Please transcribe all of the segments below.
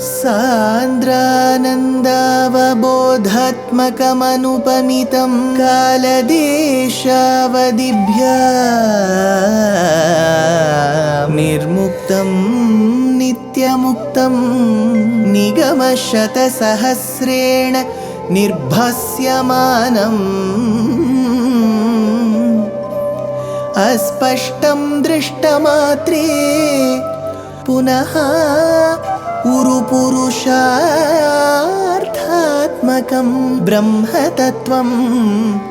सान्द्रानन्दावबोधात्मकमनुपमितं कालदेशावदिभ्या निर्मुक्तं नित्यमुक्तं निगमशतसहस्रेण निर्भास्यमानम् अस्पष्टं दृष्टमात्रे पुनः उरुपुरुषार्थात्मकं ब्रह्मतत्त्वं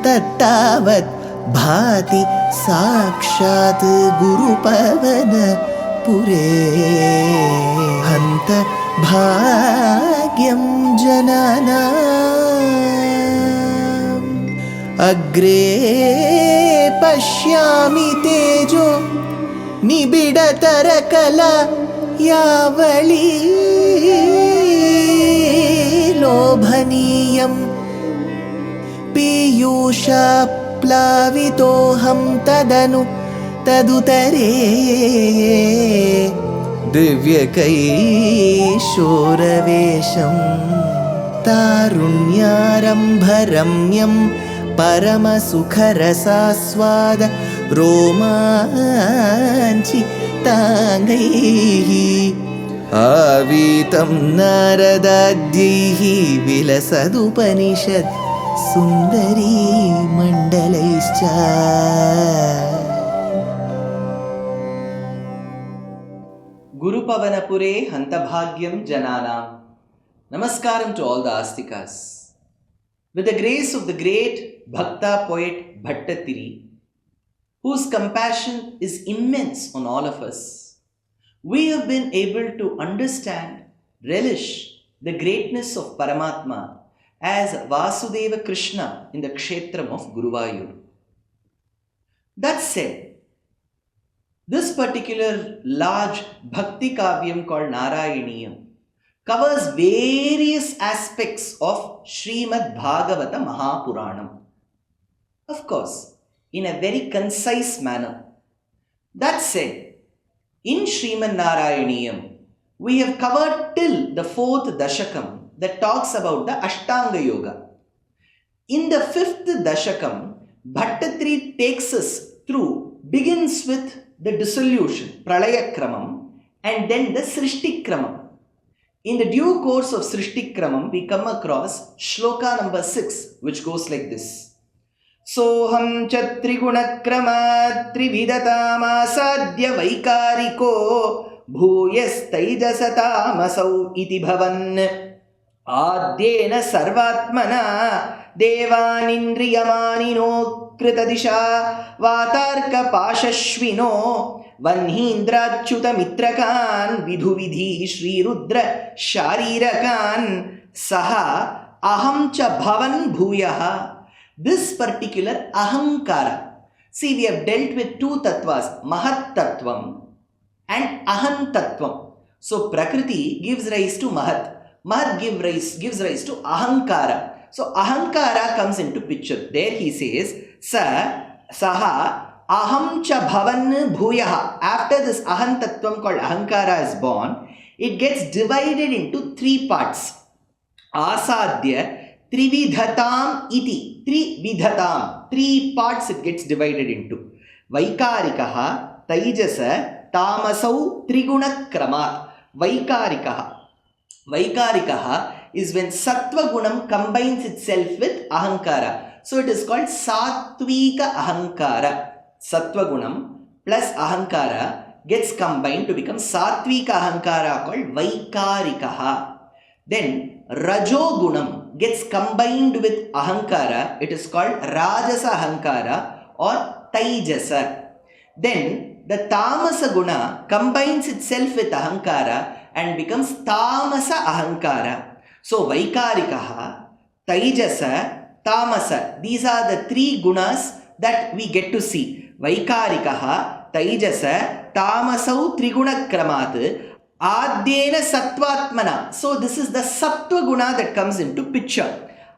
तत्तावत् भाति साक्षात् गुरुपवनपुरे हन्त भाग्यं जनानाम् अग्रे पश्यामि तेजो निबिडतरकला यावली लोभनीयं पीयूषाप्लावितोऽहं तदुतरे दिव्यकैशोरवेशं तारुण्यारम्भरम्यं परमसुखरसास्वाद रोमाञ्चिताङ्गैः आवीतं नारदाद्यैः विलसदुपनिषत् सुन्दरी मण्डलैश्च. Gurupavanapure Hantabhagyam Jananam. Namaskaram to all the Astikas. With the grace of the great Bhakta poet Bhattatiri, whose compassion is immense on all of us, we have been able to understand, relish the greatness of Paramatma as Vasudeva Krishna in the Kshetram of Guruvayur. That said, this particular large Bhakti Kavyam called Narayaneeyam covers various aspects of Srimad Bhagavata Mahapuranam. Of course, in a very concise manner. That said, in Srimad Narayaneeyam, we have covered till the 4th Dashakam that talks about the Ashtanga Yoga. In the 5th Dashakam, Bhattatiri takes us through, begins with the dissolution, Pralaya Kramam, and then the Srishti Kramam. In the due course of Srishti Kramam, we come across Shloka number 6, which goes like this. Soham cha trigunakrama trividatamasадya vaikariko bhuyastaijasatamasau iti bhavan adyena sarvatmana devanindriyamanino kritadisha vatarka pashashvino vanhindratchuta mitrakan vidhuvidhi shri rudra sharirakan saha aham cha bhavan bhuyaha. This particular Ahamkara. See, we have dealt with two tattvas, Mahat Tattvam and Aham Tattvam. So, Prakriti gives rise to Mahat. Mahat gives rise to Ahamkara. So, Ahamkara comes into picture. There he says, Saha Aham cha bhavan bhuyaha. After this Aham Tattvam called Ahamkara is born, it gets divided into 3 parts. Asadya Trividhatam iti. Trividhatam. 3 parts it gets divided into. Vaikarikaha, Taijasa, Tamasau, Trigunakramat. Vaikarikaha is when Sattva Gunam combines itself with Ahankara. So it is called Sattvika Ahankara. Sattva Gunam plus Ahankara gets combined to become Sattvika Ahankara called Vaikarikaha. Then Rajo Gunam gets combined with Ahankara, it is called Rajasa Ahankara or Taijasa. Then the Tamasa Guna combines itself with Ahankara and becomes Tamasa Ahankara. So Vaikarikaha, Taijasa, Tamasa, these are the 3 gunas that we get to see. Vaikarikaha, Taijasa, Tamasau Trigunakramat, Adyena Sattvatmana. So this is the Sattva Guna that comes into picture.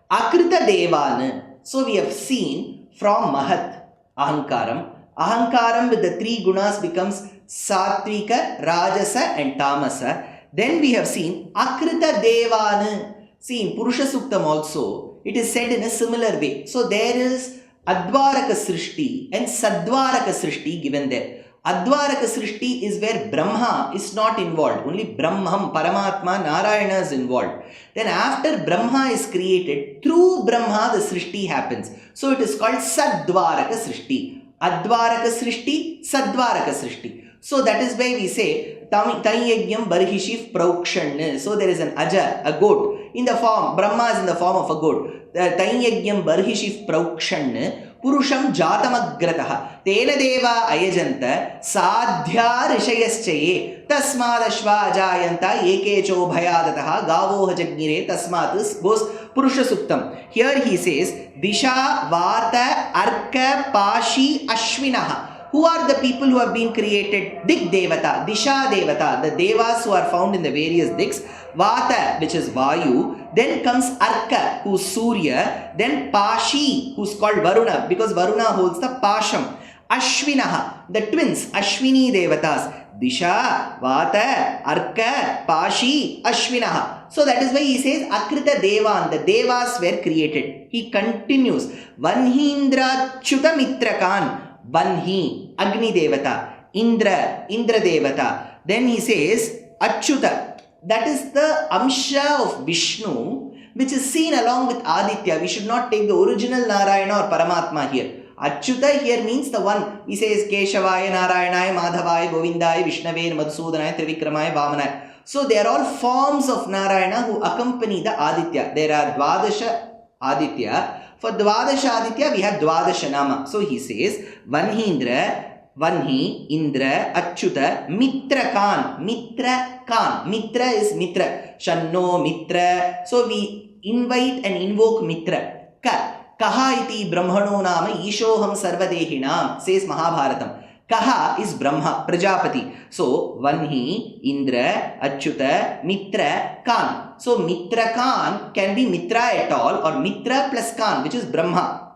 Akrita Devana. So we have seen from Mahat, Ahankaram. Ahankaram with the 3 gunas becomes Sattvika, Rajasa and Tamasa. Then we have seen Akrita Devana. See, in Purusha Suktam also, it is said in a similar way. So there is Advaraka Srishti and Sadvaraka Srishti given there. Advaraka Srishti is where Brahma is not involved. Only Brahmam, Paramatma, Narayana is involved. Then after Brahma is created, through Brahma the Srishti happens. So it is called Sadvaraka Srishti. Advaraka Srishti, Sadvaraka Srishti. So that is why we say Tanyagyam Barhishiv Praukshan. So there is an Aja, a goat, in the form, Brahma is in the form of a goat. Tanyagyam Barhishiv Praukshan. Purusham Jatamagrataha Tena Deva Ayajanta Sadhya Rishayaschaye Tasmadashva Ajayanta Ekecho Bhayadataha Gavoha Jagnire Tasmatus goes Purusha Suktam. Here he says Disha Vata Arka Pashi Ashwinaha. Who are the people who have been created? Dik Devata, Disha Devata, the Devas who are found in the various Diks. Vata, which is Vayu. Then comes Arka, who is Surya. Then Pashi, who is called Varuna, because Varuna holds the Pasham. Ashwinaha, the twins, Ashwini Devatas. Disha, Vata, Arka, Pashi, Ashwinaha. So that is why he says Akrita Devan, the Devas were created. He continues, Vanhindra Chuta Mitrakan. Vanhi, Agni Devata, Indra, Indra Devata. Then he says Achyuta. That is the Amsha of Vishnu, which is seen along with Aditya. We should not take the original Narayana or Paramatma here. Achyuta here means the one. He says Keshavaya, Narayanaya, Madhavaya, Govindaya, Vishnave, Madhusudanaya, Trivikramaya, Vamanaya. So they are all forms of Narayana who accompany the Aditya. There are Dvadasha Aditya. For Dvadasha Aditya, we have Dvadasha Nama. So he says, Vanhindra, Vanhi, Indra, Achyuta, Mitra Kan. Mitra Kan. Mitra is Mitra. Shanno, Mitra. So we invite and invoke Mitra. Kaha iti Brahmano Nama Ishoham Sarvadehinam, says Mahabharatam. Kaha is Brahma, Prajapati. So, Vanhi, Indra, Achyuta, Mitra, Kan. So, Mitra Kan can be Mitra at all or Mitra plus Kan, which is Brahma.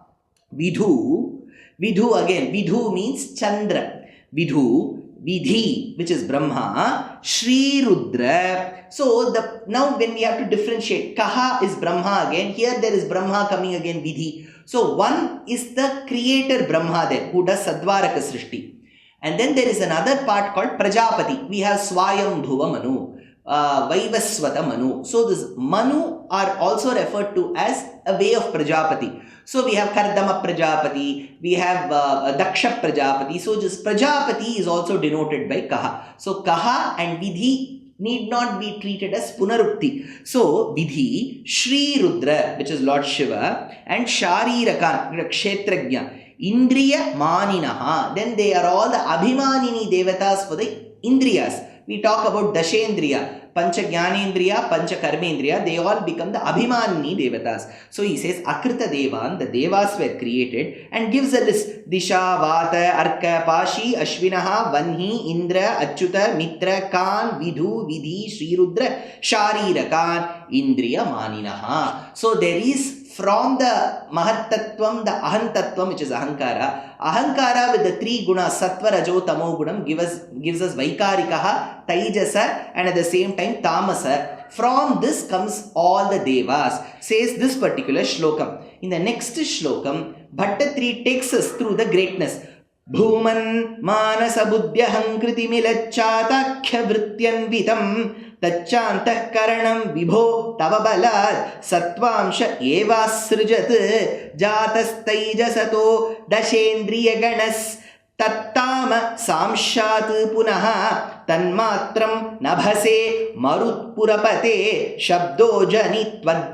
Vidhu again. Vidhu means Chandra. Vidhi, which is Brahma. Shri Rudra. So, now when we have to differentiate, Kaha is Brahma again. Here there is Brahma coming again, Vidhi. So, one is the creator Brahma there, who does Sadvaraka Srishti. And then there is another part called Prajapati. We have Swayam Bhuva Manu, Vaivaswata Manu. So this Manu are also referred to as a way of Prajapati. So we have Kardama Prajapati, we have Daksha Prajapati. So this Prajapati is also denoted by Kaha. So Kaha and Vidhi need not be treated as Punarukti. So Vidhi, Shri Rudra, which is Lord Shiva, and Sharirakan, Kshetrajna. Indriya Maninaha. Then they are all the Abhimanini Devatas for the Indriyas. We talk about Dashendriya, Pancha Jnanendriya, Pancha Karmendriya. They all become the Abhimanini Devatas. So he says Akrita Devan, the Devas were created, and gives a list. Disha, Vata, Arka, Pashi, Ashwinaha, Vanhi, Indra, Achyuta, Mitra, Kan, Vidhu, Vidhi, Shri Rudra, Sharirakan, Indriya Maninaha. So there is from the Mahattattvam, the Ahantattvam, which is Ahamkara. Ahamkara with the three gunas, Sattva, Rajo, Tamo Gunam, gives us Vaikarikaha, Taijasa, and at the same time Tamasa. From this comes all the Devas, says this particular Shlokam. In the next Shlokam, Bhatta-3 takes us through the greatness. Bhuman Manasa Buddhyaham Kriti Milacchatakhya Vrityanvitam Tachantah Karanam Vibho Tavabalad Satvamsha Eva Srijat Jatas Taijasato Dashendriya Ganas Tattama Samshat Punaha Tanmatram Nabhase Marut Purapate Shabdo Janitvad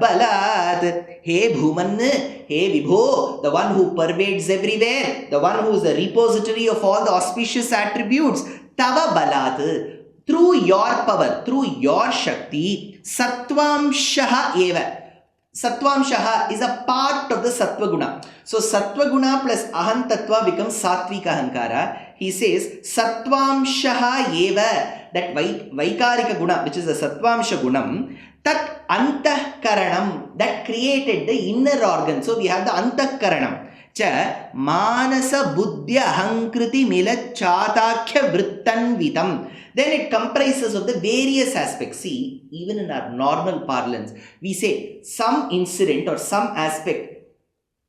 Hey Bhuman, hey Vibho, the one who pervades everywhere, the one who is the repository of all the auspicious attributes. Tava Balat. Through your power, through your Shakti, Sattvamshaha eva. Sattvamshaha is a part of the Sattva Guna. So Sattva Guna plus Ahantattva becomes Sattvika Ahankara. He says Sattvamshaha eva. That Vaikarika Guna, which is the Sattvamsha Gunam, Tat Antahkaranam, that created the inner organ. So we have the Antahkaranam. cha manasa buddhya ahankriti milachatakhya vrittanvitam. Then it comprises of the various aspects. See, even in our normal parlance, we say some incident or some aspect,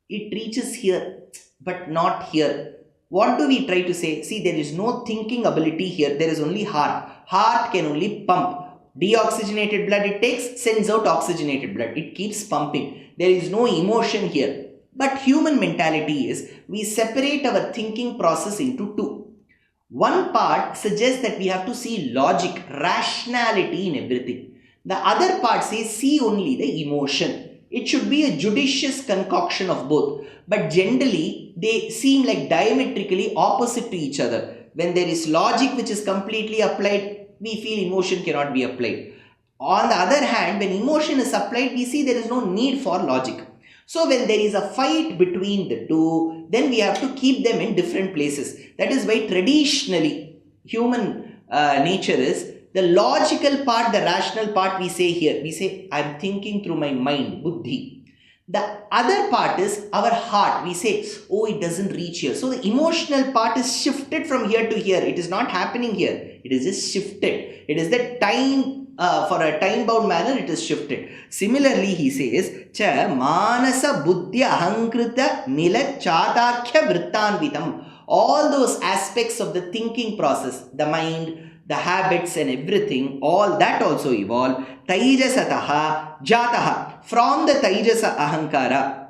it reaches here, but not here. What do we try to say? See, there is no thinking ability here. There is only heart. Heart can only pump. Deoxygenated blood it takes, sends out oxygenated blood. It keeps pumping. There is no emotion here. But human mentality is, we separate our thinking process into two. One part suggests that we have to see logic, rationality in everything. The other part says, see only the emotion. It should be a judicious concoction of both. But generally, they seem like diametrically opposite to each other. When there is logic which is completely applied, we feel emotion cannot be applied. On the other hand, when emotion is applied, we see there is no need for logic. So when there is a fight between the two, then we have to keep them in different places. That is why traditionally human nature is the logical part, the rational part we say here. We say, I am thinking through my mind, buddhi. The other part is our heart. We say, oh, it doesn't reach here. So the emotional part is shifted from here to here. It is not happening here. It is just shifted. It is the time. For a time-bound manner, it is shifted. Similarly, he says, cha manasa buddhya ahankrita milachatakhya vrittanvitam. All those aspects of the thinking process, the mind, the habits and everything, all that also evolve. Taijasataha jataha. From the Taijasa ahankara.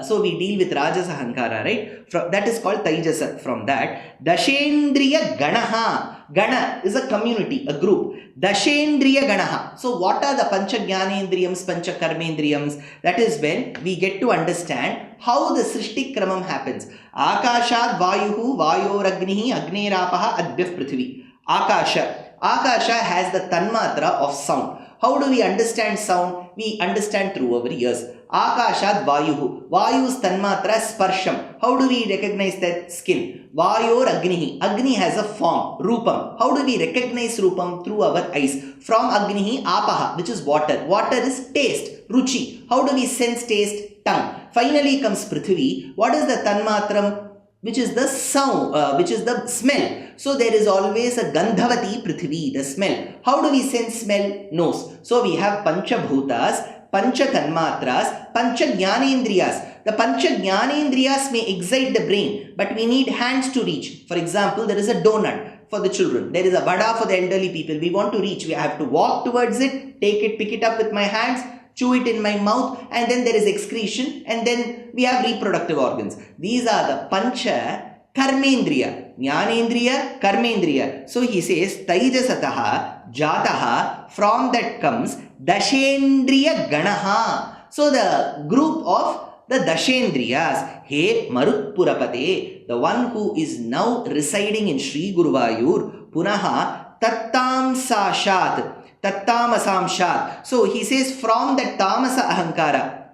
So we deal with Rajas ahankara, right? That is called Taijasa. From that, Dashendriya Ganaha. Gana is a community, a group. Dashendriya Ganaha. So what are the Pancha Jnanendriyams, Pancha Karmendriyams? That is when we get to understand how the Srishti Kramam happens. Akashad Vayuhu Vayoragnihi Agneraapaha Adbhyah Prithvi. Akasha. Akasha has the Tanmatra of sound. How do we understand sound? We understand through our ears. Akashad Vayuhu. Vayu's Tanmatra Sparsham. How do we recognize that skin? Vayor Agnihi. Agni has a form, Rupam. How do we recognize Rupam? Through our eyes. From Agnihi, Apaha, which is water. Water is taste, Ruchi. How do we sense taste? Tongue. Finally comes Prithvi. What is the Tanmatram? Which is the sound, which is the smell. So there is always a Gandhavati Prithvi, the smell. How do we sense smell? Nose. So we have Pancha Bhutas, Pancha Tanmatras, Pancha Jnanendriyas. The Pancha Jnanendriyas may excite the brain, but we need hands to reach. For example, there is a donut for the children. There is a vada for the elderly people. We want to reach. We have to walk towards it, take it, pick it up with my hands, chew it in my mouth, and then there is excretion, and then we have reproductive organs. These are the Pancha Karmendriya. Jnanendriya, Karmendriya. So he says, Taijasataha, Jataha, from that comes Dashendriya Ganaha. So the group of the Dashendriyas, He Marutpurapate, the one who is now residing in Sri Guruvayur, Punaha Tattam Sashat. Tattamasamshat. So he says, from that tamasa ahankara,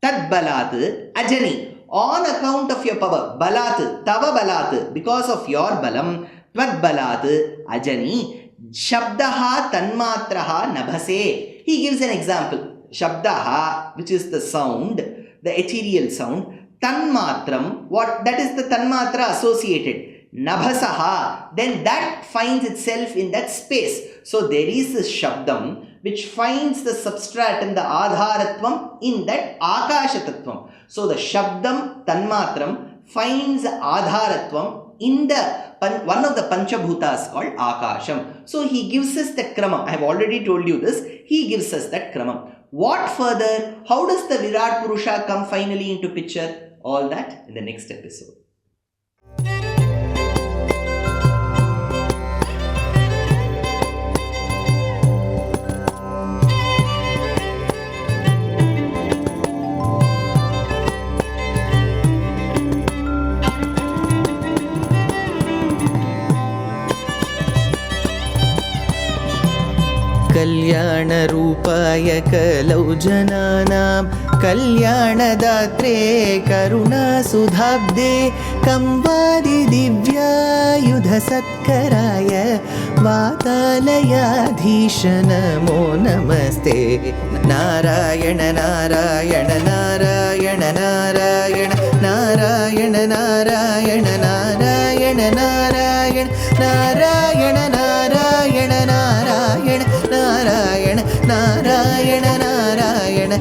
tad balat ajani, on account of your power, balat, tava balat, because of your balam, tvad balat ajani, shabdaha tanmatraha nabhase. He gives an example. Shabdaha, which is the sound, the ethereal sound, tanmatram, what that is the tanmatra associated. Nabhasaha, then that finds itself in that space. So there is this Shabdam which finds the substratum, the Adharatvam in that Akashatattvam. So the Shabdam Tanmatram finds Adharatvam in the one of the Panchabhutas called Akasham. So he gives us that Kramam. I have already told you this. He gives us that Kramam. What further? How does the Virat Purusha come finally into picture? All that in the next episode. कल्याणरूपाय कलौ जनानां कल्याणदात्रे करुणासुधाब्दे कंवादिदिव्यायुधसत्कराय वातालयाधीश नमो नमस्ते। नारायण नारायण नारायण नारायण नारायण నారాయణ నారాయణ నారాయణ నారాయణ నారాయణ నారాయణ నారాయణ నారాయణ నారాయణ నారాయణ